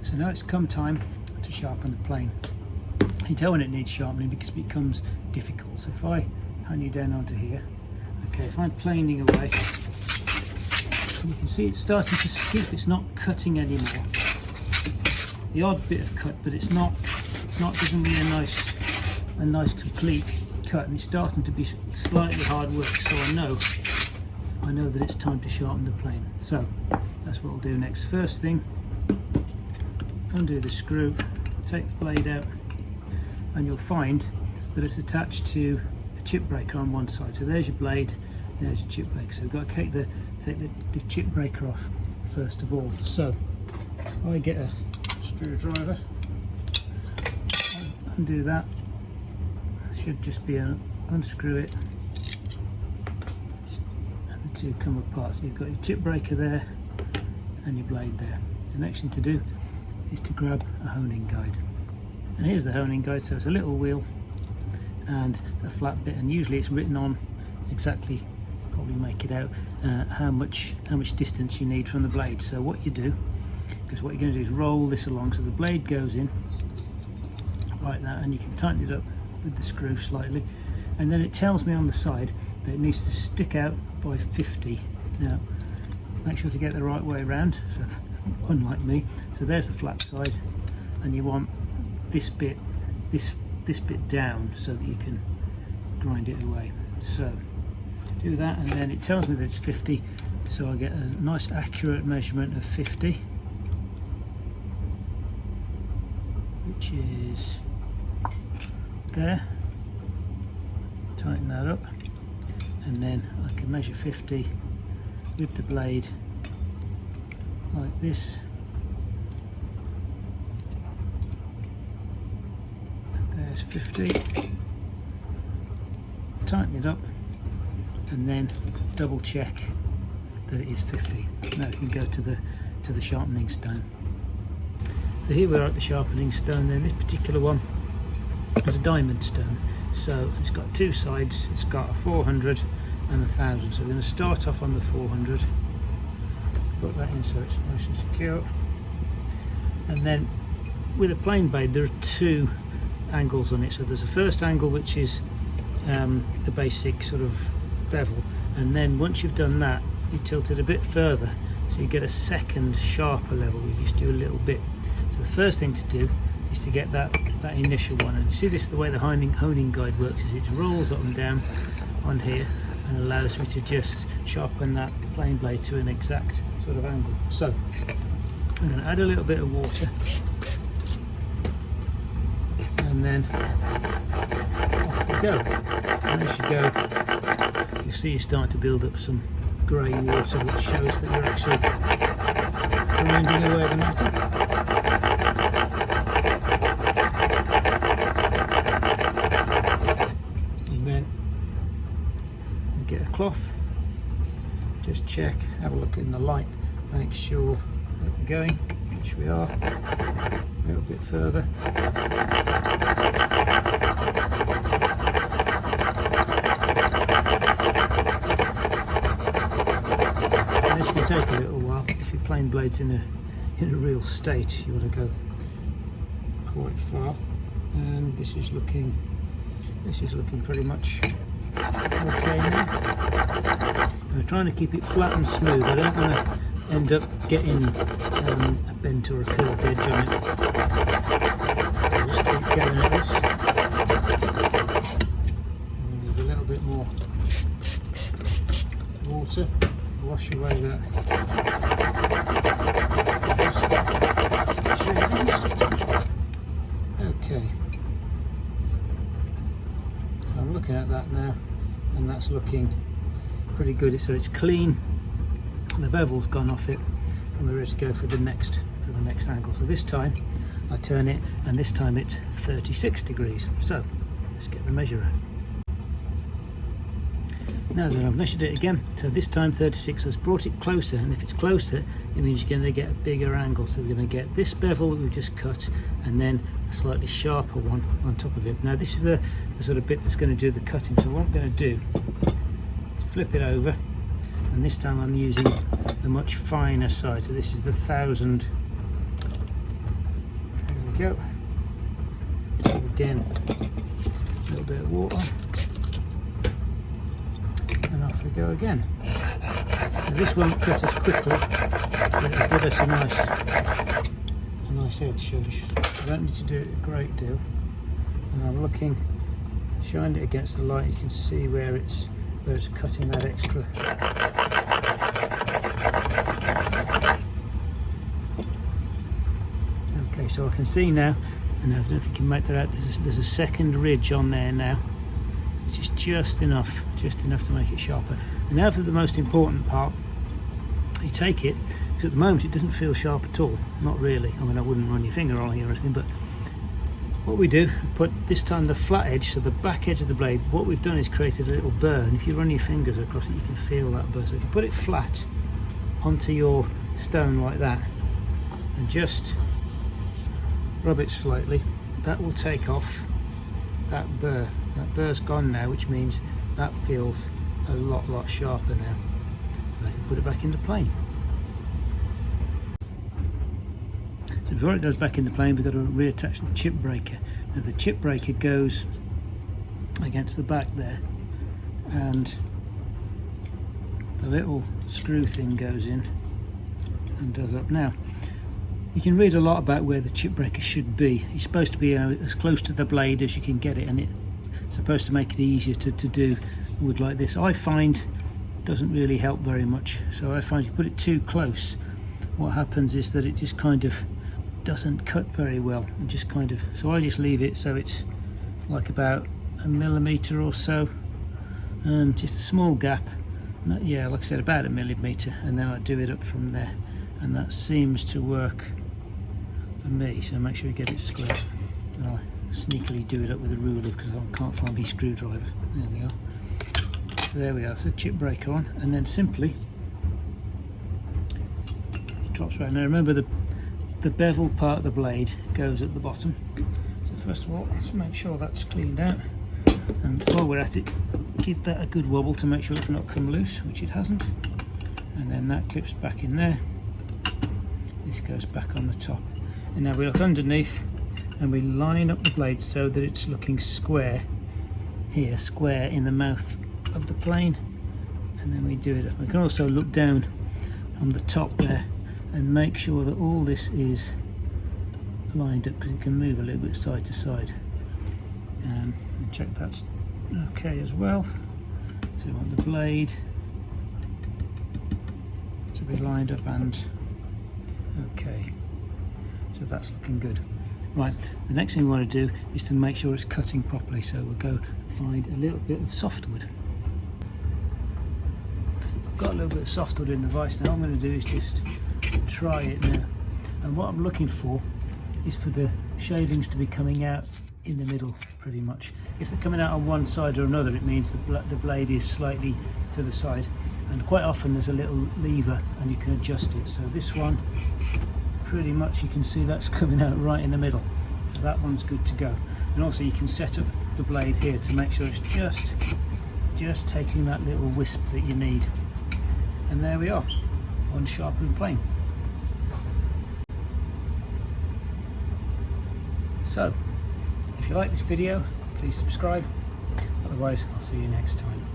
So now it's come time to sharpen the plane. You tell when it needs sharpening because it becomes difficult. So if I pan you down onto here, okay, if I'm planing away, you can see it's starting to skip, it's not cutting anymore. The odd bit of cut, but it's not giving me a nice complete cut, and it's starting to be slightly hard work, so I know that it's time to sharpen the plane. So that's what we'll do next. First thing, undo the screw, take the blade out, and you'll find that it's attached to a chip breaker on one side. So there's your blade, there's your chip breaker. So we've got to take the chip breaker off first of all. So I get a screwdriver, undo that, should just be unscrew it, and the two come apart. So you've got your chip breaker there and your blade there. The next thing to do is to grab a honing guide, and here's the honing guide. So it's a little wheel and a flat bit, and usually it's written on exactly, probably make it out, how much distance you need from the blade. So what you do, because what you're going to do is roll this along so the blade goes in like that, and you can tighten it up with the screw slightly, and then it tells me on the side that it needs to stick out by 50. Now make sure to get the right way around, so unlike me. So there's the flat side, and you want this bit down so that you can grind it away. So do that, and then it tells me that it's 50, so I get a nice accurate measurement of 50, which is there. Tighten that up, and then I can measure 50 with the blade like this. There's 50. Tighten it up, and then double check that it is 50. Now we can go to the sharpening stone. So here we are at the sharpening stone. Then this particular one is a diamond stone, so it's got two sides. It's got a 400 and 1000. So we're going to start off on the 400, put that in so it's nice and secure, and then with a plain blade there are two angles on it. So there's a first angle, which is the basic sort of bevel, and then once you've done that you tilt it a bit further so you get a second sharper level. We just do a little bit. So the first thing to do is to get that initial one, and see this, the way the honing guide works is it rolls up and down on here and allows me to just sharpen that plain blade to an exact sort of angle. So I'm going to add a little bit of water, and then off we go. And as you go, you see you start to build up some grey water, which shows that you're actually grinding away the metal. Get a cloth, just check, have a look in the light, make sure that we're going, which we are, a little bit further. And this can take a little while. If your plain blade's in a real state, you want to go quite far, and this is looking pretty much okay now. I'm trying to keep it flat and smooth. I don't want to end up getting a bent or a curved edge on it. I'll just keep going at this. And need a little bit more water to wash away that. Okay. So I'm looking at that now, and that's looking pretty good. So it's clean, the bevel's gone off it, and we're ready to go for the next angle. So this time I turn it, and this time it's 36 degrees. So let's get the measurer. Now then, I've measured it again, so this time 36. So I've brought it closer, and if it's closer it means you're going to get a bigger angle. So we're going to get this bevel that we've just cut, and then a slightly sharper one on top of it. Now this is the sort of bit that's going to do the cutting. So what I'm going to do is flip it over, and this time I'm using the much finer side. So this is the 1000 go. Again, a little bit of water, and off we go again. Now this won't cut as quickly, but it'll give us a nice edge. I don't need to do it a great deal. And I'm looking, shined it against the light. You can see where it's cutting that extra. Okay, so I can see now, and I don't know if you can make that out. There's a second ridge on there now, which is just enough to make it sharper. And now for the most important part. You take it, because at the moment it doesn't feel sharp at all. Not really. I mean, I wouldn't run your finger on here or anything, but what we do, we put this time the flat edge, so the back edge of the blade. What we've done is created a little burr, and if you run your fingers across it, you can feel that burr. So if you put it flat onto your stone like that, and just rub it slightly, that will take off that burr. That burr's gone now, which means that feels a lot sharper now. I can put it back in the plane. So before it goes back in the plane, we've got to reattach the chip breaker. Now the chip breaker goes against the back there, and the little screw thing goes in and does up. Now you can read a lot about where the chip breaker should be. It's supposed to be as close to the blade as you can get it, and it's supposed to make it easier to do wood like this. I find doesn't really help very much. So I find if you put it too close, what happens is that it just kind of doesn't cut very well, and just kind of, so I just leave it so it's like about 1 millimetre or so, just a small gap. Yeah, like I said, about 1 millimetre, and then I do it up from there, and that seems to work for me. So make sure you get it square. And I sneakily do it up with a ruler because I can't find my screwdriver. There we are. So there we are, so chip breaker on, and then simply it drops right. Now remember the bevel part of the blade goes at the bottom. So first of all, let's make sure that's cleaned out, and while we're at it, give that a good wobble to make sure it's not come loose, which it hasn't. And then that clips back in there. This goes back on the top. And now we look underneath and we line up the blade so that it's looking square here, square in the mouth of the plane, and then we do it up. We can also look down on the top there and make sure that all this is lined up, because it can move a little bit side to side, and check that's okay as well. So we want the blade to be lined up and okay, so that's looking good. Right, the next thing we want to do is to make sure it's cutting properly, so we'll go find a little bit of softwood. I've got a little bit of softwood in the vise now. What I'm going to do is just try it now, and what I'm looking for is for the shavings to be coming out in the middle pretty much. If they're coming out on one side or another, it means the blade is slightly to the side, and quite often there's a little lever and you can adjust it. So this one, pretty much you can see that's coming out right in the middle, so that one's good to go. And also you can set up the blade here to make sure it's just taking that little wisp that you need. And there we are, on Sharpen the Plane. So if you like this video, please subscribe, otherwise I'll see you next time.